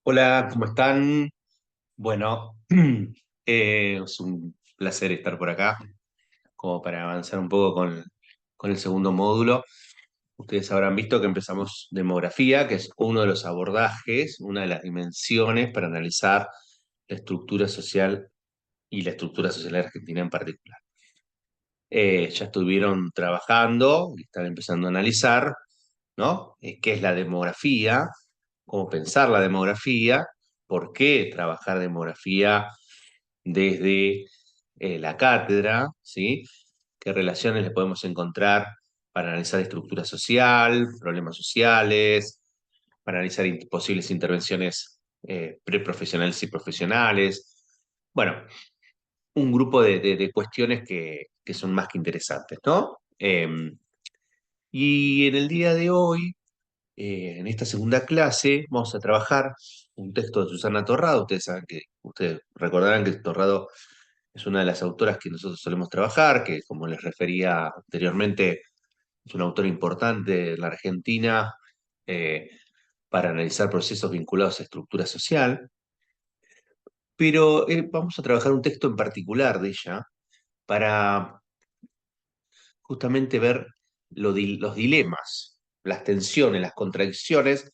Hola, ¿cómo están? Bueno, es un placer estar por acá, como para avanzar un poco con el segundo módulo. Ustedes habrán visto que empezamos demografía, que es uno de los abordajes, una de las dimensiones para analizar la estructura social y la estructura social de Argentina en particular. Ya estuvieron trabajando y están empezando a analizar, ¿no? ¿Qué es la demografía? ¿Cómo pensar la demografía? ¿Por qué trabajar demografía desde la cátedra? ¿Sí? ¿Qué relaciones le podemos encontrar para analizar estructura social, problemas sociales, para analizar posibles intervenciones preprofesionales y profesionales? Bueno, un grupo de cuestiones que son más que interesantes, ¿no? Y en el día de hoy, en esta segunda clase, vamos a trabajar un texto de Susana Torrado. Ustedes recordarán que Torrado es una de las autoras que nosotros solemos trabajar, que como les refería anteriormente, es una autora importante en la Argentina eh, para analizar procesos vinculados a estructura social. Pero vamos a trabajar un texto en particular de ella para justamente ver los dilemas, las tensiones, las contradicciones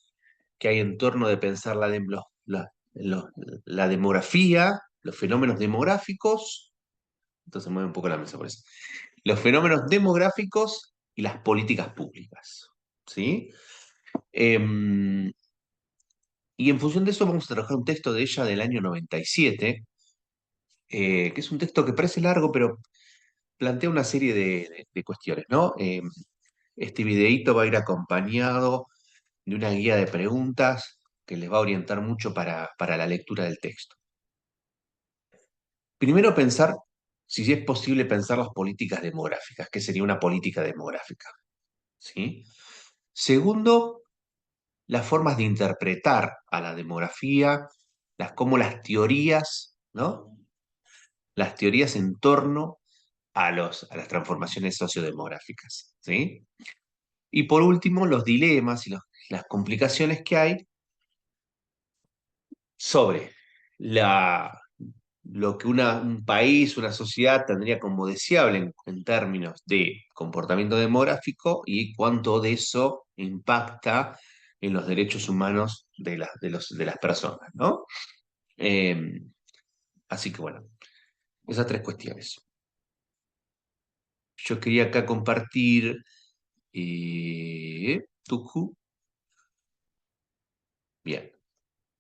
que hay en torno de pensar lo- la demografía, los fenómenos demográficos. Entonces mueve un poco la mesa por eso. Los fenómenos demográficos y las políticas públicas. ¿Sí? Em, y en función de eso vamos a trabajar un texto de ella del año 97, que es un texto que parece largo, pero plantea una serie de cuestiones, ¿no? Este videíto va a ir acompañado de una guía de preguntas que les va a orientar mucho para la lectura del texto. Primero, pensar si es posible pensar las políticas demográficas, qué sería una política demográfica. ¿Sí? Segundo, las formas de interpretar a la demografía, cómo las teorías, ¿no? Las teorías en torno a las transformaciones sociodemográficas. ¿Sí? Y por último, los dilemas y las complicaciones que hay sobre la, lo que un país, una sociedad tendría como deseable en términos de comportamiento demográfico y cuánto de eso impacta en los derechos humanos de las personas, ¿no? Eh, Así que bueno, esas tres cuestiones. Yo quería acá compartir Tuju. Bien.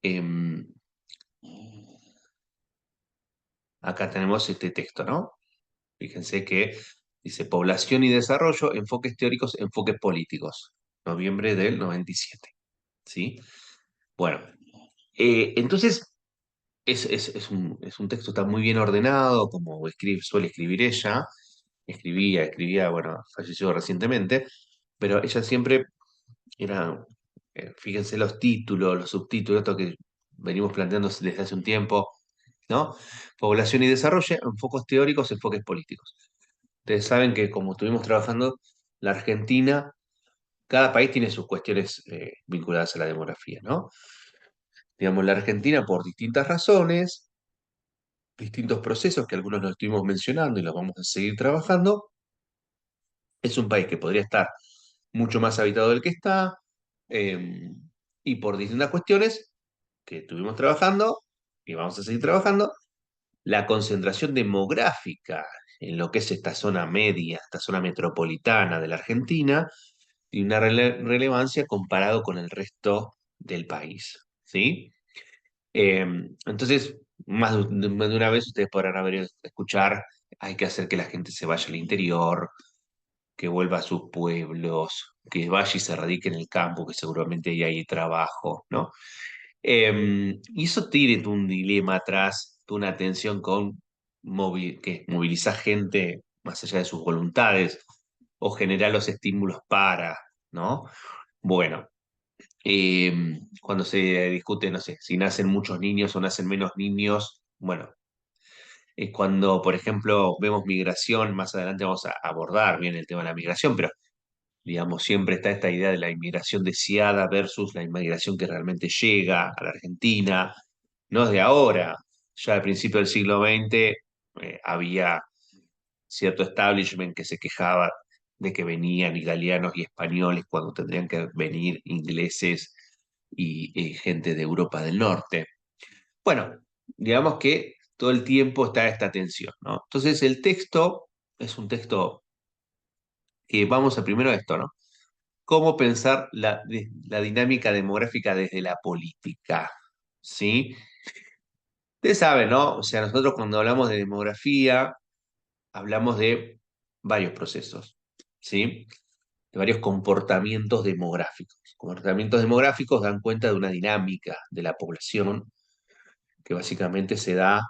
Em, Acá tenemos este texto, ¿no? Fíjense que dice Población y Desarrollo, enfoques teóricos, enfoques políticos, noviembre del 97. ¿Sí? Bueno, entonces es un texto que está muy bien ordenado, como suele escribir ella. Escribía, bueno, falleció recientemente, pero ella siempre era, fíjense los títulos, los subtítulos, esto que venimos planteando desde hace un tiempo, ¿no? Población y Desarrollo, enfoques teóricos, enfoques políticos. Ustedes saben que como estuvimos trabajando, la Argentina, cada país tiene sus cuestiones vinculadas a la demografía, ¿no? Digamos, la Argentina, por distintas razones, distintos procesos que algunos los estuvimos mencionando y los vamos a seguir trabajando, es un país que podría estar mucho más habitado del que está, eh, y por distintas cuestiones que estuvimos trabajando y vamos a seguir trabajando, la concentración demográfica en lo que es esta zona media, esta zona metropolitana de la Argentina, tiene una relevancia comparado con el resto del país, ¿sí? Eh, entonces, más de una vez ustedes podrán escuchar, hay que hacer que la gente se vaya al interior, que vuelva a sus pueblos, que vaya y se radique en el campo, que seguramente ahí hay trabajo, ¿no? Y eso tiene un dilema atrás, una tensión con que movilizar gente más allá de sus voluntades o generar los estímulos para, ¿no? Bueno, cuando se discute, no sé, si nacen muchos niños o nacen menos niños, bueno, es cuando, por ejemplo, vemos migración, más adelante vamos a abordar bien el tema de la migración, pero digamos, siempre está esta idea de la inmigración deseada versus la inmigración que realmente llega a la Argentina. No es de ahora, ya al principio del siglo XX había cierto establishment que se quejaba de que venían italianos y españoles cuando tendrían que venir ingleses y gente de Europa del Norte. Bueno, digamos que todo el tiempo está esta tensión, ¿no? Entonces el texto es un texto que vamos a primero esto, ¿no? Cómo pensar la dinámica demográfica desde la política, ¿sí? Ustedes saben, ¿no? O sea, nosotros cuando hablamos de demografía, hablamos de varios procesos, ¿sí? De varios comportamientos demográficos. Comportamientos demográficos dan cuenta de una dinámica de la población que básicamente se da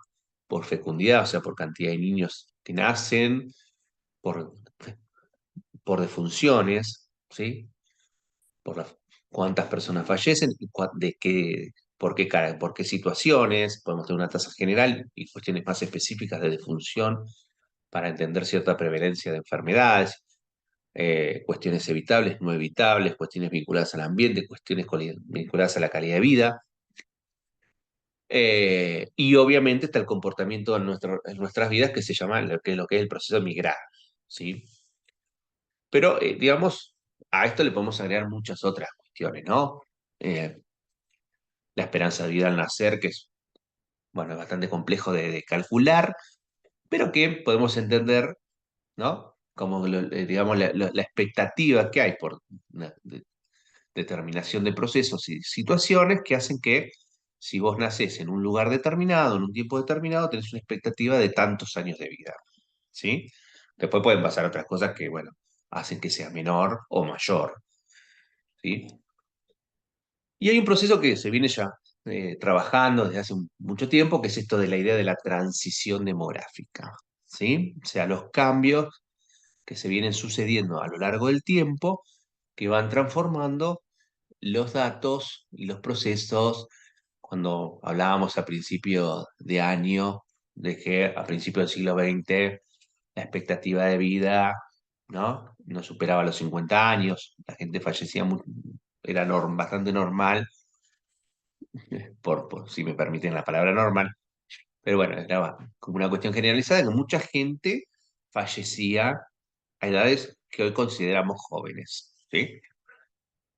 por fecundidad, o sea, por cantidad de niños que nacen, por, por defunciones, ¿sí? Por cuántas personas fallecen y de qué, por qué situaciones. Podemos tener una tasa general y cuestiones más específicas de defunción para entender cierta prevalencia de enfermedades, cuestiones evitables, no evitables, cuestiones vinculadas al ambiente, cuestiones vinculadas a la calidad de vida. Y obviamente está el comportamiento en nuestras vidas que se llama lo que es el proceso de migrar, ¿sí? Pero, digamos, a esto le podemos agregar muchas otras cuestiones, ¿no? Eh, la esperanza de vida al nacer, que es, bueno, es bastante complejo de calcular, pero que podemos entender, ¿no? Como, digamos, la expectativa que hay por una determinación de procesos y situaciones que hacen que si vos nacés en un lugar determinado, en un tiempo determinado, tenés una expectativa de tantos años de vida, ¿sí? Después pueden pasar otras cosas que, bueno, hacen que sea menor o mayor, ¿sí? Y hay un proceso que se viene ya trabajando desde hace mucho tiempo, que es esto de la idea de la transición demográfica, ¿sí? O sea, los cambios que se vienen sucediendo a lo largo del tiempo, que van transformando los datos y los procesos. Cuando hablábamos a principio de año, de que a principios del siglo XX la expectativa de vida, ¿no? No superaba los 50 años, la gente fallecía era bastante normal, si me permiten la palabra normal, pero bueno, era como una cuestión generalizada que mucha gente fallecía a edades que hoy consideramos jóvenes, ¿sí?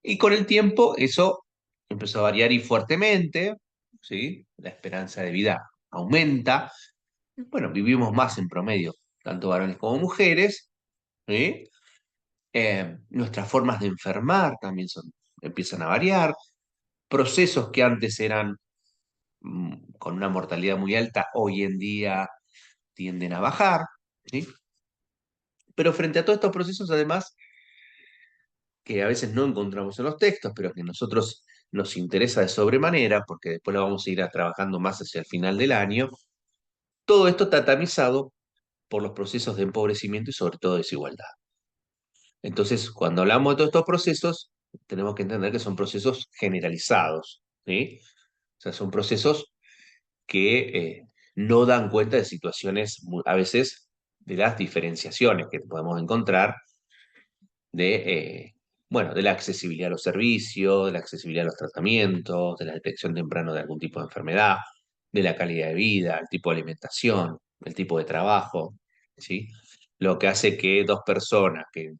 Y con el tiempo eso empezó a variar y fuertemente, ¿sí? La esperanza de vida aumenta. Bueno, vivimos más en promedio, tanto varones como mujeres, ¿sí? Nuestras formas de enfermar también empiezan a variar. Procesos que antes eran con una mortalidad muy alta, hoy en día tienden a bajar, ¿sí? Pero frente a todos estos procesos, además, que a veces no encontramos en los textos, pero que a nosotros nos interesa de sobremanera, porque después lo vamos a ir trabajando más hacia el final del año, todo esto está tamizado por los procesos de empobrecimiento y sobre todo desigualdad. Entonces, cuando hablamos de todos estos procesos, tenemos que entender que son procesos generalizados, ¿sí? O sea, son procesos que no dan cuenta de situaciones, a veces, de las diferenciaciones que podemos encontrar bueno, de la accesibilidad a los servicios, de la accesibilidad a los tratamientos, de la detección temprana de algún tipo de enfermedad, de la calidad de vida, el tipo de alimentación, el tipo de trabajo, ¿sí? Lo que hace que dos personas que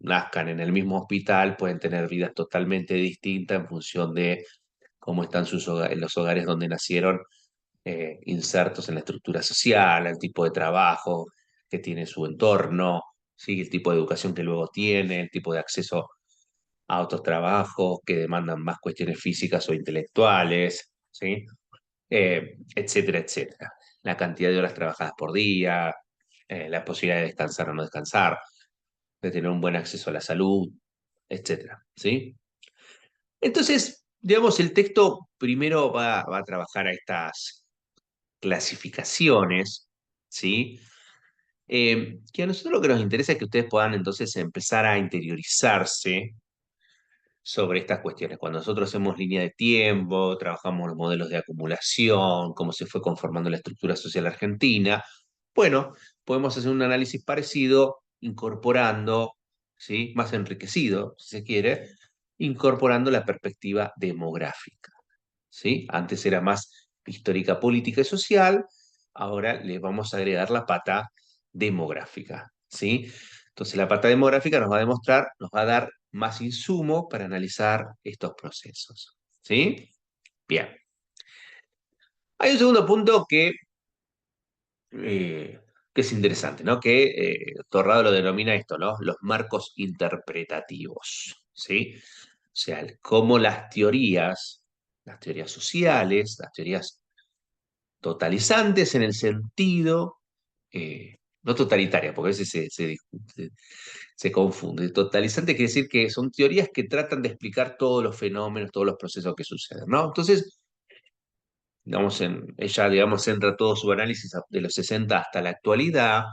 nazcan en el mismo hospital pueden tener vidas totalmente distintas en función de cómo están en los hogares donde nacieron, insertos en la estructura social, el tipo de trabajo que tiene su entorno, ¿sí? El tipo de educación que luego tiene, el tipo de acceso a otros trabajos que demandan más cuestiones físicas o intelectuales, ¿sí? Etcétera, etcétera. La cantidad de horas trabajadas por día, la posibilidad de descansar o no descansar, de tener un buen acceso a la salud, etcétera, ¿sí? Entonces, digamos, el texto primero va a trabajar a estas clasificaciones, ¿sí? Que a nosotros lo que nos interesa es que ustedes puedan entonces empezar a interiorizarse sobre estas cuestiones. Cuando nosotros hacemos línea de tiempo, trabajamos los modelos de acumulación, cómo se fue conformando la estructura social argentina, bueno, podemos hacer un análisis parecido incorporando ¿sí? Más enriquecido, si se quiere, incorporando la perspectiva demográfica, ¿sí? Antes era más histórica, política y social, ahora le vamos a agregar la pata demográfica, ¿sí? Entonces la pata demográfica nos va a demostrar, nos va a dar más insumo para analizar estos procesos, ¿sí? Bien. Hay un segundo punto eh, que es interesante, ¿no? Que Torrado lo denomina esto, ¿no? Los marcos interpretativos, ¿sí? O sea, cómo las teorías sociales, las teorías totalizantes en el sentido, no totalitaria, porque a veces se confunde. Totalizante quiere decir que son teorías que tratan de explicar todos los fenómenos, todos los procesos que suceden, ¿no? Entonces, ella, digamos, centra todo su análisis de los 60 hasta la actualidad.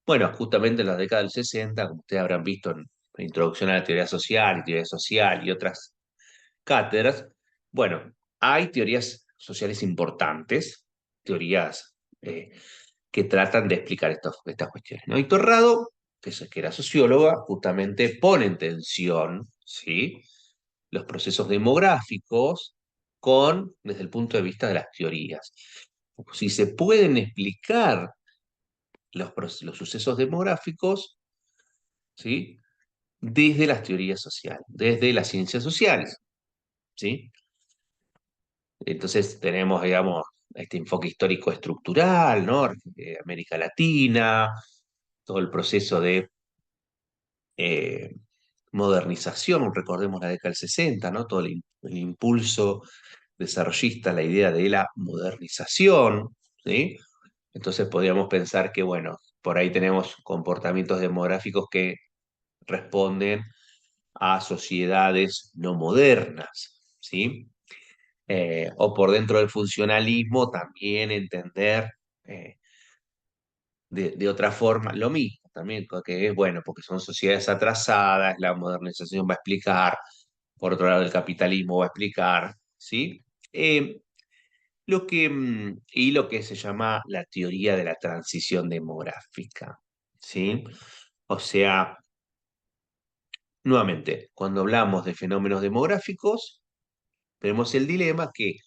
Bueno, justamente en la década del 60, como ustedes habrán visto en la introducción a la teoría social y otras cátedras, bueno, hay teorías sociales importantes, teorías que tratan de explicar estas cuestiones, ¿no? Y Torrado, que era socióloga, justamente pone en tensión, ¿sí? Los procesos demográficos desde el punto de vista de las teorías. Si se pueden explicar los sucesos demográficos, ¿sí? Desde las teorías sociales, desde las ciencias sociales, ¿sí? Entonces tenemos, digamos, este enfoque histórico estructural, ¿no? América Latina, todo el proceso de eh, modernización, recordemos la década del 60, ¿no? Todo el impulso desarrollista, la idea de la modernización, ¿sí? Entonces podríamos pensar que, bueno, por ahí tenemos comportamientos demográficos que responden a sociedades no modernas, ¿sí? O por dentro del funcionalismo también entender eh, de otra forma lo mismo, también, que es bueno, porque son sociedades atrasadas, la modernización va a explicar, por otro lado el capitalismo va a explicar, ¿sí? Y lo que se llama la teoría de la transición demográfica, ¿sí? O sea, nuevamente, cuando hablamos de fenómenos demográficos, tenemos el dilema que,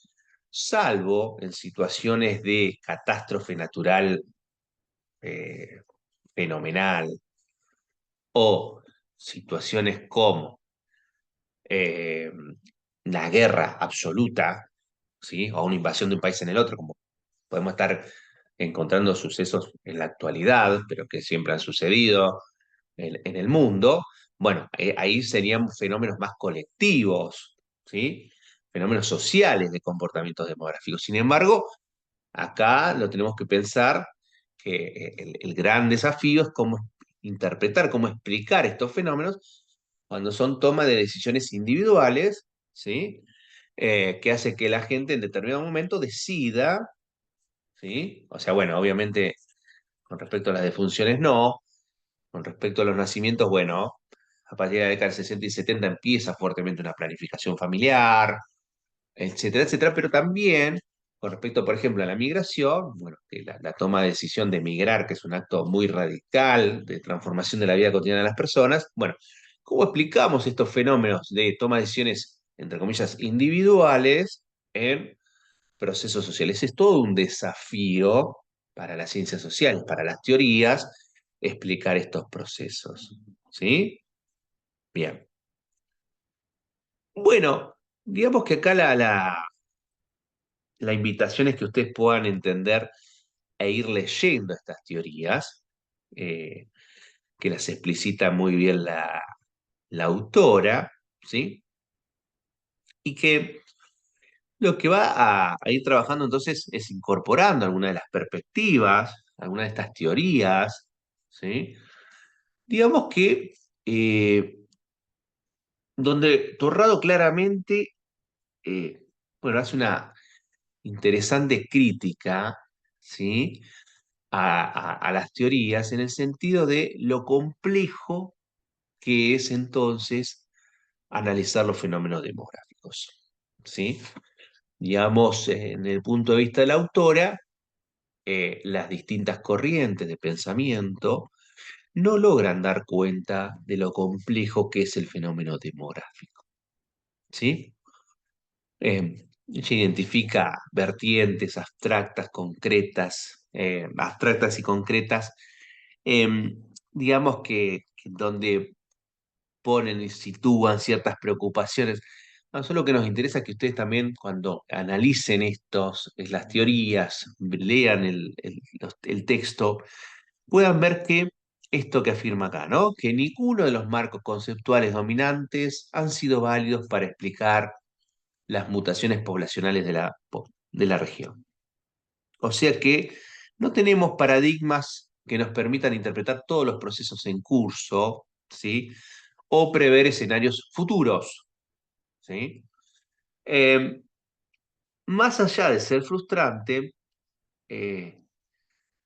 salvo en situaciones de catástrofe natural eh, fenomenal o situaciones como eh, la guerra absoluta, ¿sí? O una invasión de un país en el otro, como podemos estar encontrando sucesos en la actualidad, pero que siempre han sucedido en el mundo, bueno, ahí serían fenómenos más colectivos, ¿sí? Fenómenos sociales de comportamientos demográficos. Sin embargo, acá lo tenemos que pensar que el gran desafío es cómo interpretar, cómo explicar estos fenómenos cuando son toma de decisiones individuales, ¿sí? Que hace que la gente en determinado momento decida, ¿sí? O sea, bueno, obviamente con respecto a las defunciones no, con respecto a los nacimientos, bueno, a partir de la década del 60 y 70 empieza fuertemente una planificación familiar, etcétera, etcétera, pero también con respecto, por ejemplo, a la migración, bueno, que la toma de decisión de migrar, que es un acto muy radical de transformación de la vida cotidiana de las personas, bueno, ¿cómo explicamos estos fenómenos de toma de decisiones, entre comillas, individuales en procesos sociales? Es todo un desafío para las ciencias sociales, para las teorías, explicar estos procesos. ¿Sí? Bien. Bueno, digamos que acá la invitación es que ustedes puedan entender e ir leyendo estas teorías, eh, que las explicita muy bien la autora, ¿sí? Y que lo que va a ir trabajando entonces es incorporando algunas de las perspectivas, algunas de estas teorías, ¿sí? Digamos que donde Torrado claramente, eh, bueno, hace una interesante crítica, ¿sí? A las teorías en el sentido de lo complejo que es entonces analizar los fenómenos demográficos, ¿sí? Digamos, en el punto de vista de la autora, las distintas corrientes de pensamiento no logran dar cuenta de lo complejo que es el fenómeno demográfico, ¿sí? Ella identifica vertientes abstractas y concretas, digamos que donde ponen y sitúan ciertas preocupaciones. No, solo que nos interesa que ustedes también, cuando analicen las teorías, lean el texto, puedan ver que esto que afirma acá, ¿no? Que ninguno de los marcos conceptuales dominantes han sido válidos para explicar las mutaciones poblacionales de la región. O sea que no tenemos paradigmas que nos permitan interpretar todos los procesos en curso, ¿sí? O prever escenarios futuros, ¿sí? Eh, Más allá de ser frustrante, eh,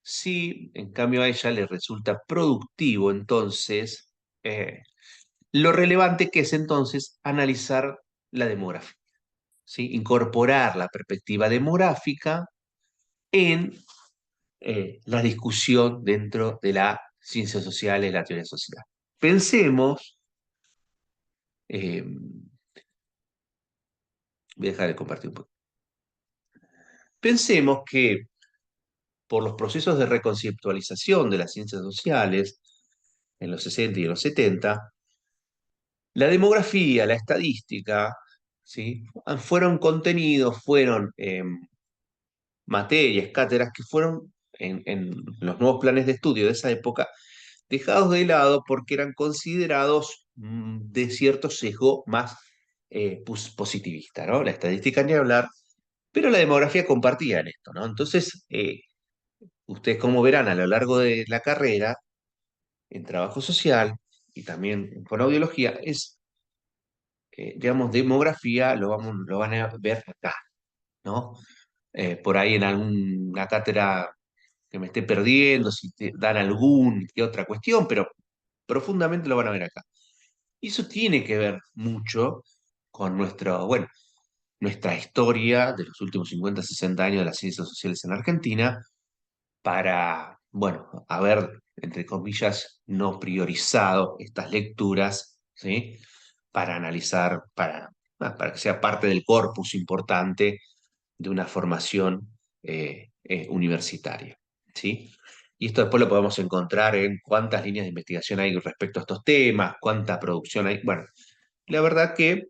sí, en cambio a ella le resulta productivo entonces lo relevante que es entonces analizar la demografía, ¿sí? Incorporar la perspectiva demográfica en la discusión dentro de la ciencia social y la teoría social. Pensemos, eh, voy a dejar de compartir un poco. Pensemos que por los procesos de reconceptualización de las ciencias sociales en los 60 y en los 70, la demografía, la estadística, ¿sí? Fueron contenidos, fueron materias, cátedras que fueron en los nuevos planes de estudio de esa época dejados de lado porque eran considerados de cierto sesgo más positivista, ¿no? La estadística ni hablar, pero la demografía compartía en esto, ¿no? Entonces, ustedes como verán a lo largo de la carrera, en trabajo social y también en fonoaudiología, digamos, demografía, lo van a ver acá, ¿no? Por ahí en alguna cátedra que me esté perdiendo, si te dan algún que otra cuestión, pero profundamente lo van a ver acá. Y eso tiene que ver mucho con bueno, nuestra historia de los últimos 50, 60 años de las ciencias sociales en Argentina, para, bueno, haber, entre comillas, no priorizado estas lecturas, ¿sí? Para analizar, para que sea parte del corpus importante de una formación universitaria, ¿sí? Y esto después lo podemos encontrar en cuántas líneas de investigación hay respecto a estos temas, cuánta producción hay. Bueno, la verdad que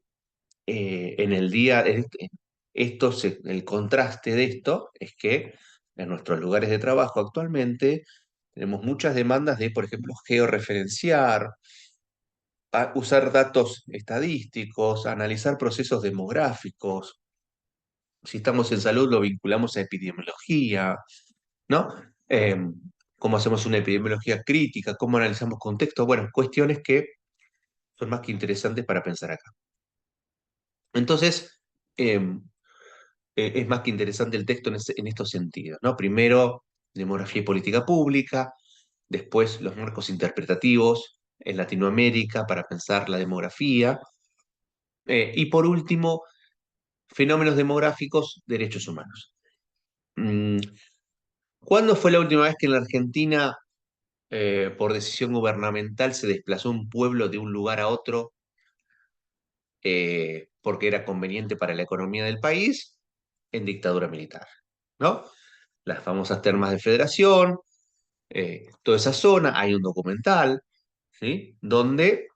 en el día, el contraste de esto es que en nuestros lugares de trabajo actualmente tenemos muchas demandas de, por ejemplo, georreferenciar, usar datos estadísticos, analizar procesos demográficos. Si estamos en salud, lo vinculamos a epidemiología, ¿no? Eh, Cómo hacemos una epidemiología crítica, cómo analizamos contextos, bueno, cuestiones que son más que interesantes para pensar acá. Entonces, eh, es más que interesante el texto en estos sentidos, ¿no? Primero, demografía y política pública, después los marcos interpretativos en Latinoamérica para pensar la demografía, y por último, fenómenos demográficos, derechos humanos. Mm, ¿Cuándo fue la última vez que en la Argentina, por decisión gubernamental, se desplazó un pueblo de un lugar a otro porque era conveniente para la economía del país? En dictadura militar, ¿no? Las famosas termas de Federación, toda esa zona, hay un documental, ¿sí? Donde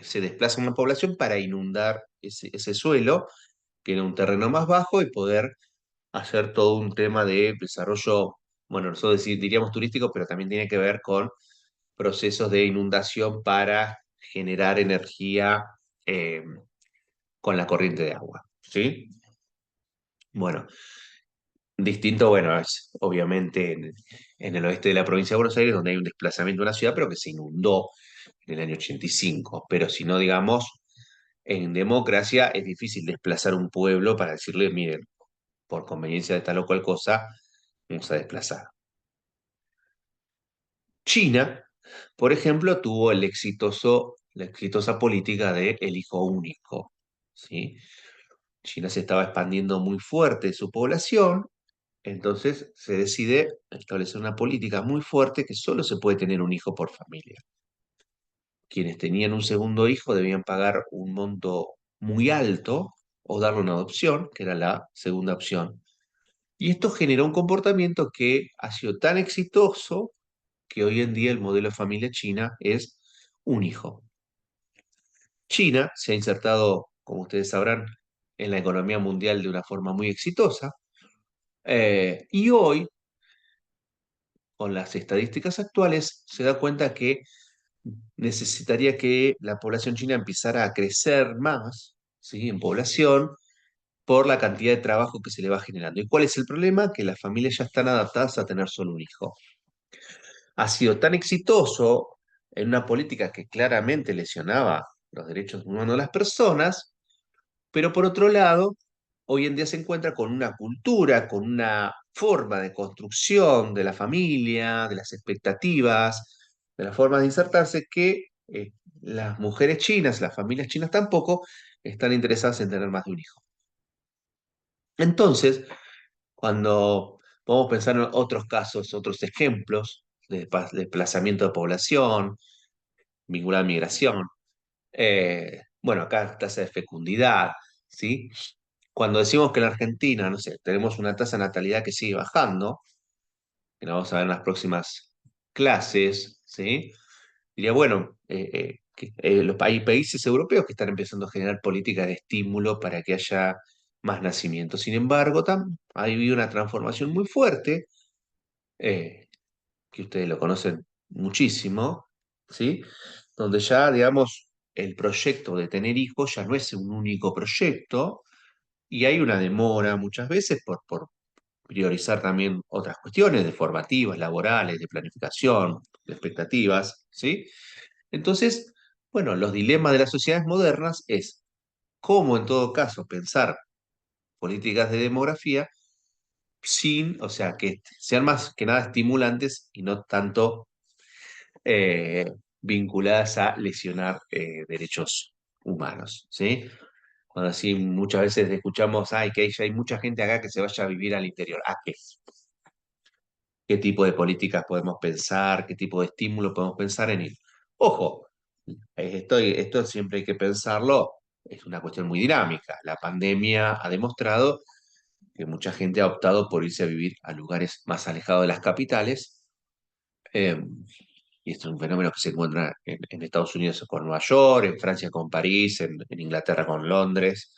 se desplaza una población para inundar ese suelo, que era un terreno más bajo, y poder hacer todo un tema de desarrollo, bueno, nosotros diríamos turístico, pero también tiene que ver con procesos de inundación para generar energía eh, con la corriente de agua, ¿sí? Bueno, distinto, bueno, es obviamente en el oeste de la provincia de Buenos Aires, donde hay un desplazamiento de una ciudad, pero que se inundó en el año 85. Pero si no, digamos, en democracia es difícil desplazar un pueblo para decirle, miren, por conveniencia de tal o cual cosa, vamos a desplazar. China, por ejemplo, tuvo la exitosa política de el hijo único, ¿sí? China se estaba expandiendo muy fuerte su población, Entonces se decide establecer una política muy fuerte que solo se puede tener un hijo por familia. Quienes tenían un segundo hijo debían pagar un monto muy alto o darle una adopción, que era la segunda opción. Y esto generó un comportamiento que ha sido tan exitoso que hoy en día el modelo de familia china es un hijo. China se ha insertado, como ustedes sabrán, en la economía mundial de una forma muy exitosa. Y hoy, con las estadísticas actuales, se da cuenta que necesitaría que la población china empezara a crecer más, ¿sí? En población por la cantidad de trabajo que se le va generando. ¿Y cuál es el problema? Que las familias ya están adaptadas a tener solo un hijo. Ha sido tan exitoso en una política que claramente lesionaba los derechos humanos de las personas, pero por otro lado, hoy en día se encuentra con una cultura, con una forma de construcción de la familia, de las expectativas, de las formas de insertarse, que las mujeres chinas, las familias chinas tampoco, están interesadas en tener más de un hijo. Entonces, cuando podemos pensar en otros casos, otros ejemplos de desplazamiento de población, vinculada a migración, bueno, acá tasa de fecundidad, ¿sí? Cuando decimos que en la Argentina, no sé, tenemos una tasa de natalidad que sigue bajando, que la vamos a ver en las próximas clases, ¿sí? Diría, bueno, hay países europeos que están empezando a generar políticas de estímulo para que haya más nacimientos. Sin embargo, ha habido una transformación muy fuerte, eh, que ustedes lo conocen muchísimo, ¿sí? Donde ya, digamos, el proyecto de tener hijos ya no es un único proyecto y hay una demora muchas veces por priorizar también otras cuestiones de formativas, laborales, de planificación, de expectativas, ¿sí? Entonces, bueno, los dilemas de las sociedades modernas es cómo en todo caso pensar políticas de demografía sin, o sea, que sean más que nada estimulantes y no tanto eh, vinculadas a lesionar derechos humanos, ¿sí? Cuando así muchas veces escuchamos, ay, que hay mucha gente acá que se vaya a vivir al interior. ¿A qué? ¿Qué tipo de políticas podemos pensar? ¿Qué tipo de estímulo podemos pensar en ir? Ojo, esto siempre hay que pensarlo, es una cuestión muy dinámica. La pandemia ha demostrado que mucha gente ha optado por irse a vivir a lugares más alejados de las capitales. eh, y esto es un fenómeno que se encuentra en Estados Unidos con Nueva York, en Francia con París, en Inglaterra con Londres.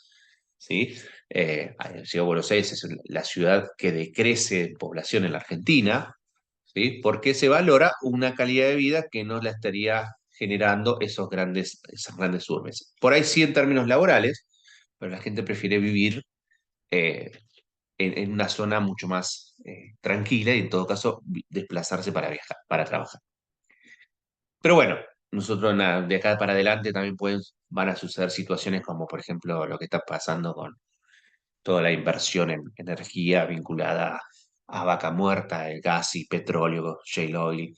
¿Sí? La ciudad de Buenos Aires es la ciudad que decrece en población en la Argentina, ¿sí? Porque se valora una calidad de vida que no la estaría generando esas grandes urbes. Por ahí sí en términos laborales, pero la gente prefiere vivir eh, en una zona mucho más tranquila y en todo caso desplazarse para viajar, para trabajar. Pero bueno, nosotros de acá para adelante también van a suceder situaciones como por ejemplo lo que está pasando con toda la inversión en energía vinculada a vaca muerta, el gas y petróleo, shale oil.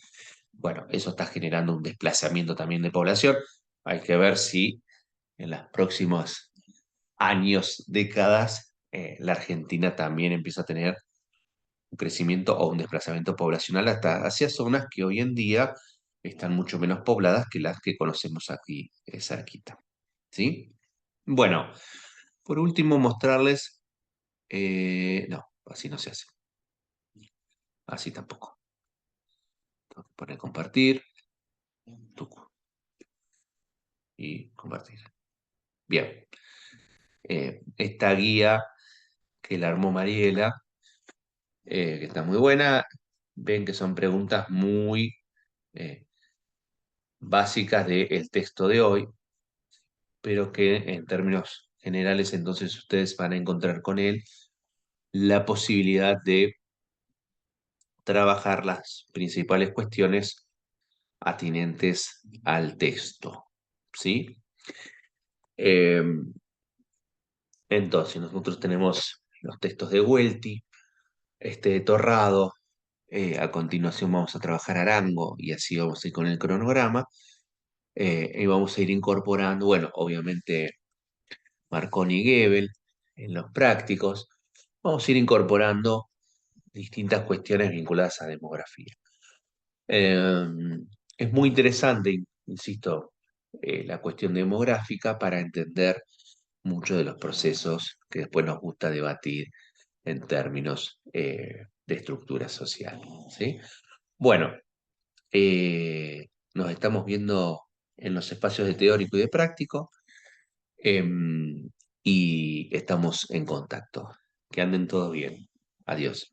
Bueno, eso está generando un desplazamiento también de población. Hay que ver si en los próximos años, décadas, la Argentina también empieza a tener un crecimiento o un desplazamiento poblacional hasta hacia zonas que hoy en día están mucho menos pobladas que las que conocemos aquí cerquita. ¿Sí? Bueno, por último, mostrarles, no, así no se hace, así tampoco. Tengo que poner compartir, tucu, y compartir. Bien, esta guía que la armó Mariela, que está muy buena, ven que son preguntas muy eh, básicas del texto de hoy, pero que en términos generales entonces ustedes van a encontrar con él la posibilidad de trabajar las principales cuestiones atinentes al texto, ¿sí? Eh, entonces, nosotros tenemos los textos de Welty, este de Torrado, a continuación vamos a trabajar Arango y así vamos a ir con el cronograma, y vamos a ir incorporando, bueno, obviamente Marconi y Gebel en los prácticos, vamos a ir incorporando distintas cuestiones vinculadas a demografía. Eh, es muy interesante, insisto, la cuestión demográfica para entender muchos de los procesos que después nos gusta debatir en términos de estructura social. ¿Sí? Bueno, nos estamos viendo en los espacios de teórico y de práctico y estamos en contacto. Que anden todos bien. Adiós.